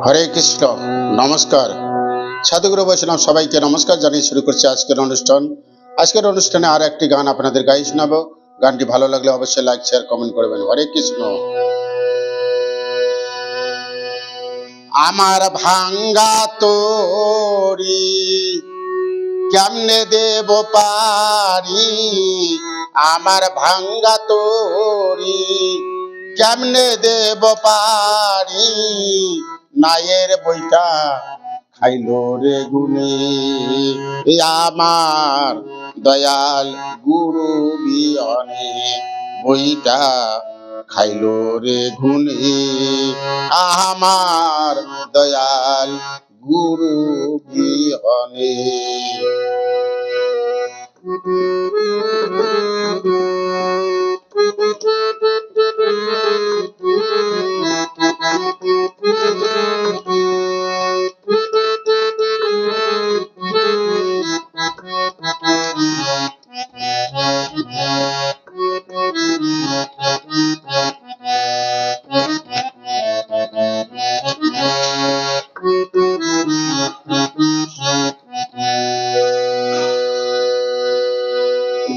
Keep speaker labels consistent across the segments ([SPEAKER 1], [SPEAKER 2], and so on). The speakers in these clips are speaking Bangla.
[SPEAKER 1] হরে কৃষ্ণ। নমস্কার। সাধুগুরু বৈষ্ণব সবাইকে নমস্কার জানিয়ে শুরু করছি আজকের অনুষ্ঠান। আজকের অনুষ্ঠানে আর একটি গান আপনাদের গাইয়ে শোনাবো। গানটি ভালো লাগলে অবশ্যই লাইক শেয়ার কমেন্ট করবেন। হরে কৃষ্ণ। আমার ভাঙ্গা তোরি কেমনে দেব পারি, আমার ভাঙ্গা তোরি কেমনে দেব পারি, নায়ের বইটা খাইলো রে গুনে, আমার দয়াল গুরু বিহনে বইটা খাইলো রে গুনে, আমার দয়াল গুরু বিহনে।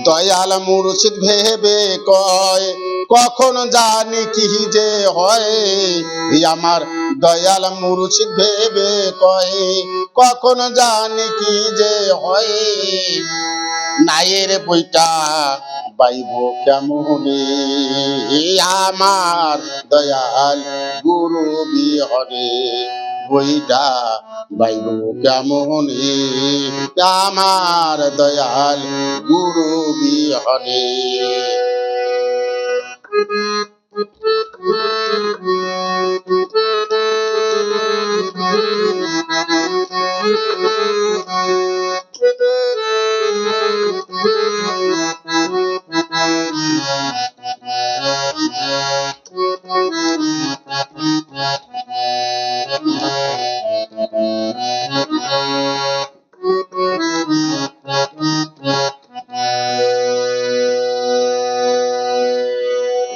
[SPEAKER 1] দয়াল মুর্শিদ ভেবে কয় কখন জানি কি যে হয়, আমার দয়াল মুর্শিদ ভেবে কয় কখন জানি কি যে হয়, নায়ের বইটা বাইব কেমনে, আমার দয়াল গুরু বিহনে বইটা বাইব কেমনে, আমার দয়াল গুরু বিহনে।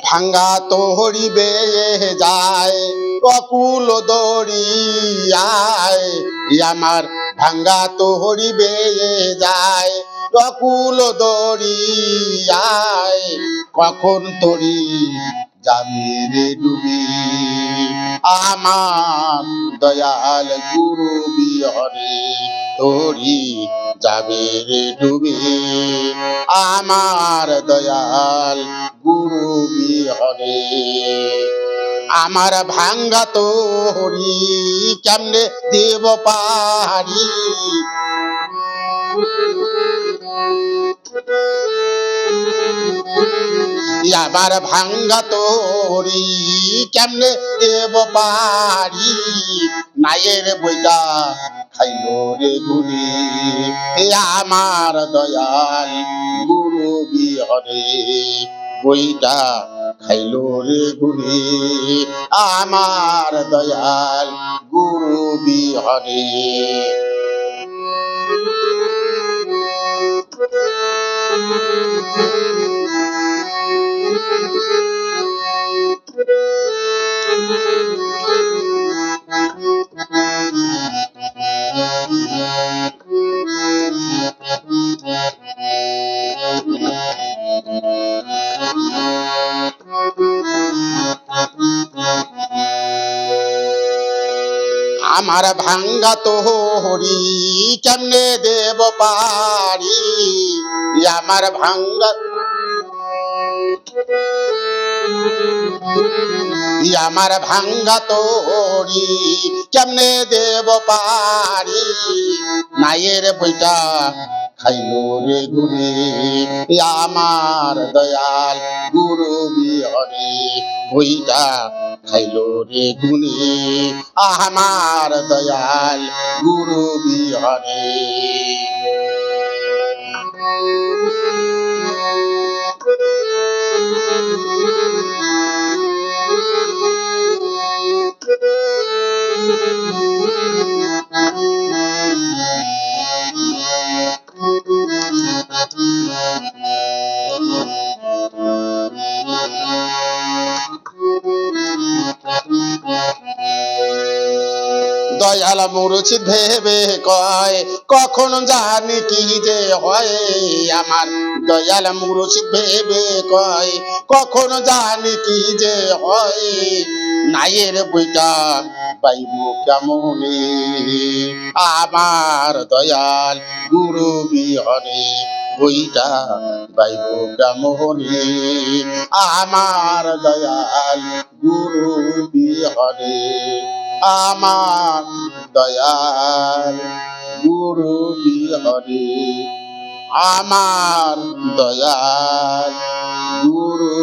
[SPEAKER 1] ভাঙ্গা তোহরি বেয়ে যায় অকুল দরিয়ায়, আমার ভাঙ্গা তোহরি বেয়ে যায় অকুল দরিয়ায়, কখন তরি যাবি রে ডুবি, আমার দয়াল গুরু বিহনে তরি যাবে রে ডুবি, আমার দয়াল গুরু বিহনে। আমার ভাঙ্গা তোরি কেমনে দেব পারি, আমার ভাঙ্গা তোরি কেমনে দেব পারি, নায়ের বইটা খাইলো রে গুনি, আমার দয়াল গুরু বিহনে বইটা খাইলো রে গুনি, আমার দয়াল গুরু বিহনে। আমার ভাঙ্গা তোহরি কেমনে দেব পারি, আমার ভাঙ্গা আমার ভাঙ্গা তোরি কেমনে দেব পারি, নায়ের বইটা খাইলো রে গুনে, আমার দয়াল গুরু বিহনে বইটা খাইলো রে গুনে, আমার দয়াল গুরু বিহনে। দয়াল মুর্শিদ ভেবে কয় কখন জানি কি যে হয় আমার, দয়াল মুর্শিদ ভেবে কয় কখন জানি কি যে হয়, নাইয়ের বইটা পাইব কেমনে আমার দয়াল গুরু বিহনে, বইটা পাইব কেমনে আমার দয়াল গুরু বিহনে, আমার দয়াল গুরু বিহনে, আমার দয়াল গুরু